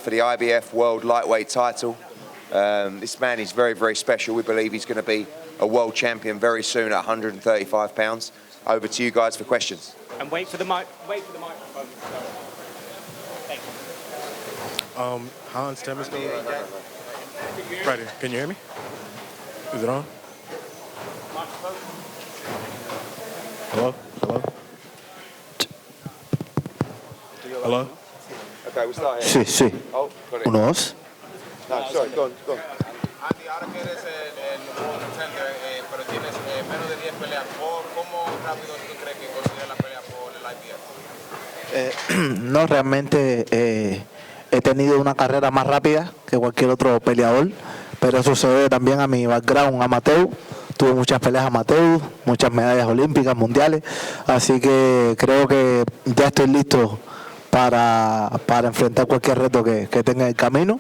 for the IBF World Lightweight title. This man is very, very special. We believe he's going to be a world champion very soon at 135 pounds. Over to you guys for questions. And wait for the microphone. Thank you. Hans Temesco. Right here. Can you hear me? Is it on? Hello? Hello? Hello? Okay, we'll start here. Sí. Oh, got it. Uno, dos. No, sorry, go on. Andy, ahora que eres el nuevo contender, pero tienes menos de 10 peleas, ¿cómo rápido tú crees que consigues la pelea por el IBF? No, realmente he tenido una carrera más rápida que cualquier otro peleador, pero eso se debe también a mi background amateur. Tuve muchas peleas amateur, muchas medallas olímpicas, mundiales, así que creo que ya estoy listo para enfrentar cualquier reto que tenga en el camino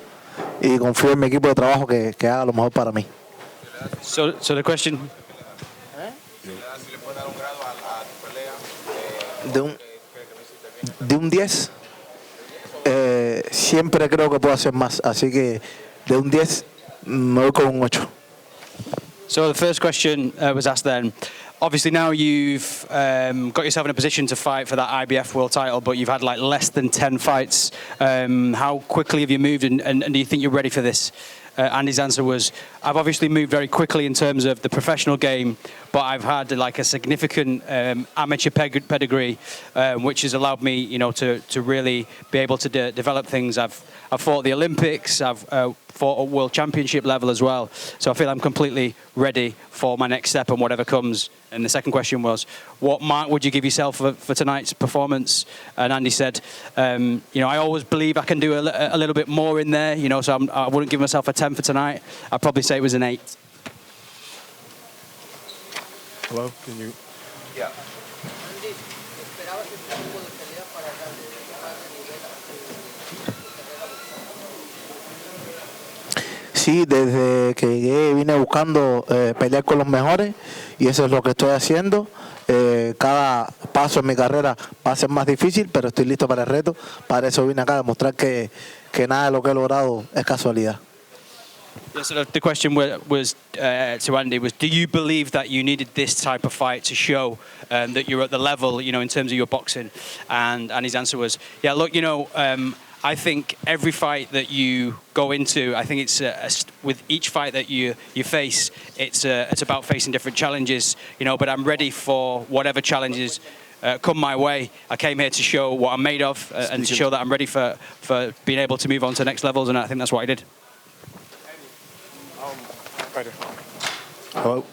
y confío en mi equipo de trabajo que haga lo mejor para mí. So the question... Si le puedes dar un grado a tu pelea. De un 10, siempre creo que puedo hacer más, así que de un 10 me voy con un 8. So the first question was asked then. Obviously now you've got yourself in a position to fight for that IBF world title, but you've had like less than 10 fights. How quickly have you moved and do you think you're ready for this? Andy's answer was, I've obviously moved very quickly in terms of the professional game, but I've had like a significant amateur pedigree, which has allowed me, you know, to really be able to develop things. I've fought the Olympics, I've fought at World Championship level as well. So I feel I'm completely ready for my next step and whatever comes. And the second question was, what mark would you give yourself for tonight's performance? And Andy said, you know, I always believe I can do a little bit more in there, you know, so I wouldn't give myself a 10 for tonight. I'd probably say it was an 8. Hello? Can you... Yeah. Sí, desde que llegué vine buscando pelear con los mejores y eso es lo que estoy haciendo. Cada paso en mi carrera va a ser más difícil, pero estoy listo para el reto. Para eso vine acá a demostrar que nada de lo que he logrado es casualidad. Yeah, so the question was to Andy was, do you believe that you needed this type of fight to show that you're at the level, you know, in terms of your boxing? And his answer was, yeah, look, you know, I think every fight that you go into, I think it's with each fight that you face, it's about facing different challenges, you know. But I'm ready for whatever challenges come my way. I came here to show what I'm made of and to show that I'm ready for being able to move on to the next levels, and I think that's what I did. Hello?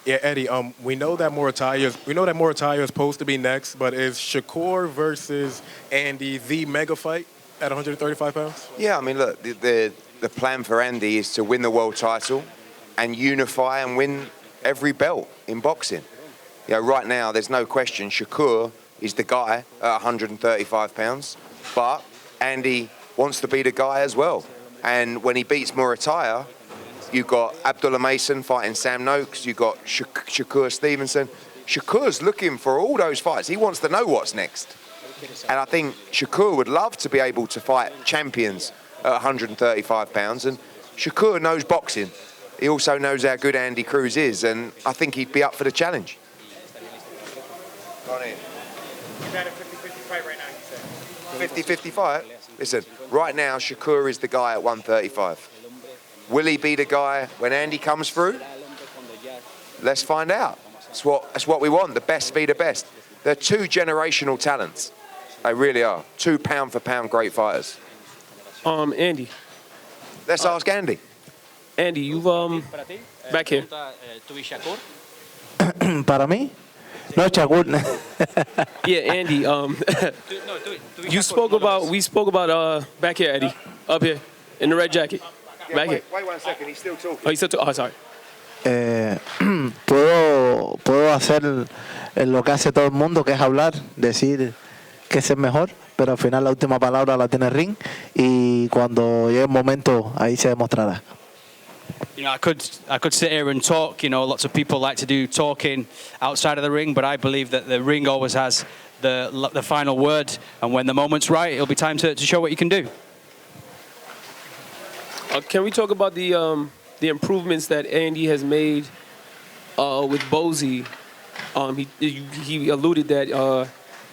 Yeah, Eddie, we know that Murataya is supposed to be next, but is Shakur versus Andy the mega fight at 135 pounds? Yeah, I mean, look, the plan for Andy is to win the world title and unify and win every belt in boxing. You know, right now, there's no question Shakur is the guy at 135 pounds, but Andy wants to be the guy as well. And when he beats Murataya, you've got Abdullah Mason fighting Sam Noakes, you've got Shakur Stevenson. Shakur's looking for all those fights. He wants to know what's next. And I think Shakur would love to be able to fight champions at 135 pounds. And Shakur knows boxing. He also knows how good Andy Cruz is. And I think he'd be up for the challenge. Go on in. You've had a 50-50 fight right now, you said. 50-50 fight? Listen, right now, Shakur is the guy at 135. Will he be the guy when Andy comes through? Let's find out. That's what we want. The best be the best. They're two generational talents. They really are. 2 pound-for-pound great fighters. Andy. Let's ask Andy. Andy, you've back here. Para mí, no, Shakur. Yeah, Andy. We spoke about back here, Eddie, up here in the red jacket. Yeah, wait 1 second. He's still talking. Oh, he's still talking. Oh, sorry. Puedo hacer lo que hace todo el mundo, que es hablar, decir que es el mejor, pero al final la última palabra la tiene el ring y cuando llegue el momento ahí se demostrará. You know, I could sit here and talk. You know, lots of people like to do talking outside of the ring, but I believe that the ring always has the final word, and when the moment's right, it'll be time to show what you can do. Can we talk about the improvements that Andy has made with Bozy? He alluded that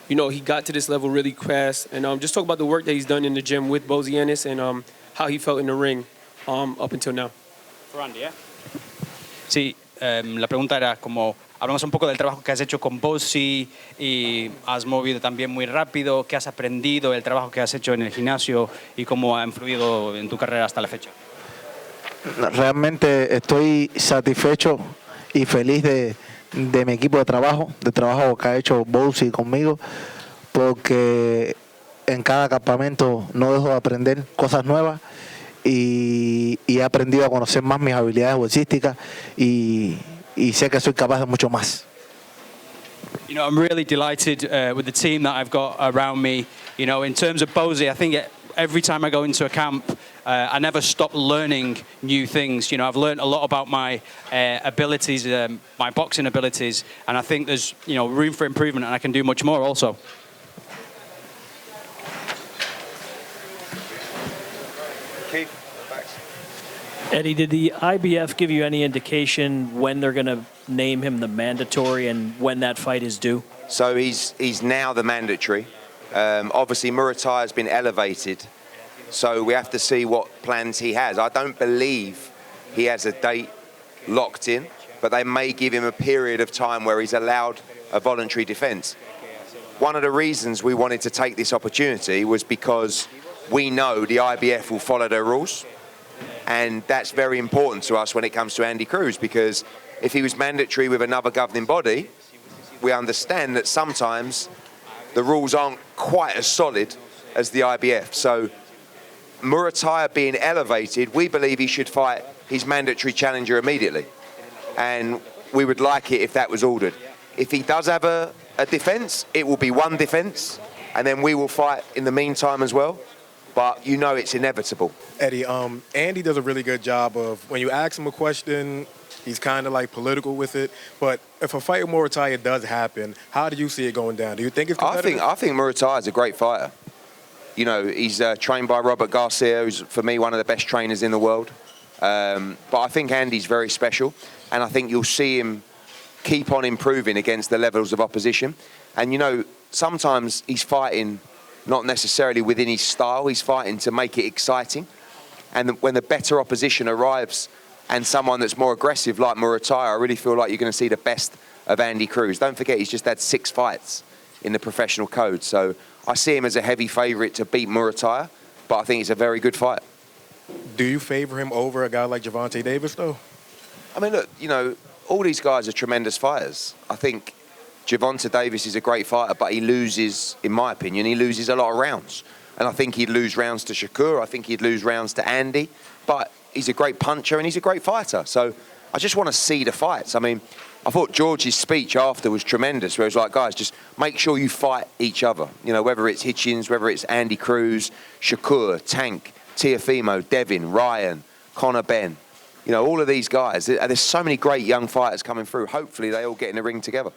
he got to this level really fast, and just talk about the work that he's done in the gym with Bozy Ennis and how he felt in the ring up until now. For Andy, yeah. Sí, la pregunta era como, hablamos un poco del trabajo que has hecho con Bozy y has movido también muy rápido, qué has aprendido, el trabajo que has hecho en el gimnasio y cómo ha influido en tu carrera hasta la fecha. Realmente estoy satisfecho y feliz de mi equipo de trabajo que ha hecho Bozy conmigo, porque en cada campamento no dejo de aprender cosas nuevas y he aprendido a conocer más mis habilidades boxísticas y sé que soy capaz de mucho más. I'm really delighted with the team that I've got around me. In terms of Bozy, I think every time I go into a camp, I never stop learning new things. I've learned a lot about my abilities, my boxing abilities, and I think there's room for improvement, and I can do much more also. Keith, Eddie, did the IBF give you any indication when they're going to name him the mandatory and when that fight is due? So he's now the mandatory. Obviously, Muay has been elevated, so we have to see what plans he has. I don't believe he has a date locked in, but they may give him a period of time where he's allowed a voluntary defence. One of the reasons we wanted to take this opportunity was because we know the IBF will follow their rules, and that's very important to us when it comes to Andy Cruz, because if he was mandatory with another governing body, we understand that sometimes the rules aren't quite as solid as the IBF. So Muay being elevated, we believe he should fight his mandatory challenger immediately. And we would like it if that was ordered. If he does have a defence, it will be one defence, and then we will fight in the meantime as well. But it's inevitable. Eddie, Andy does a really good job of, when you ask him a question, he's kind of like political with it. But if a fight with Muay does happen, how do you see it going down? Do you think it's competitive? I think Muay is a great fighter. He's trained by Robert Garcia, who's, for me, one of the best trainers in the world. But I think Andy's very special, and I think you'll see him keep on improving against the levels of opposition. And, sometimes he's fighting not necessarily within his style, he's fighting to make it exciting. And when the better opposition arrives and someone that's more aggressive like Muay, I really feel like you're going to see the best of Andy Cruz. Don't forget, he's just had 6 fights in the professional code. So I see him as a heavy favourite to beat Muay, but I think it's a very good fight. Do you favour him over a guy like Gervonta Davis, though? I mean, look, all these guys are tremendous fighters. I think Gervonta Davis is a great fighter, but he loses, in my opinion, he loses a lot of rounds. And I think he'd lose rounds to Shakur. I think he'd lose rounds to Andy. But he's a great puncher and he's a great fighter. So I just want to see the fights. I mean, I thought George's speech after was tremendous, where he was like, guys, just make sure you fight each other. Whether it's Hitchens, whether it's Andy Cruz, Shakur, Tank, Teofimo, Devin, Ryan, Conor Ben. All of these guys. There's so many great young fighters coming through. Hopefully they all get in the ring together.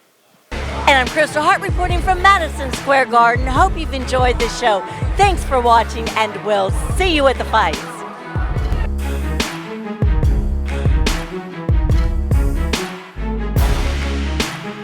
And I'm Kristal Hart reporting from Madison Square Garden. Hope you've enjoyed the show. Thanks for watching, and we'll see you at the fights.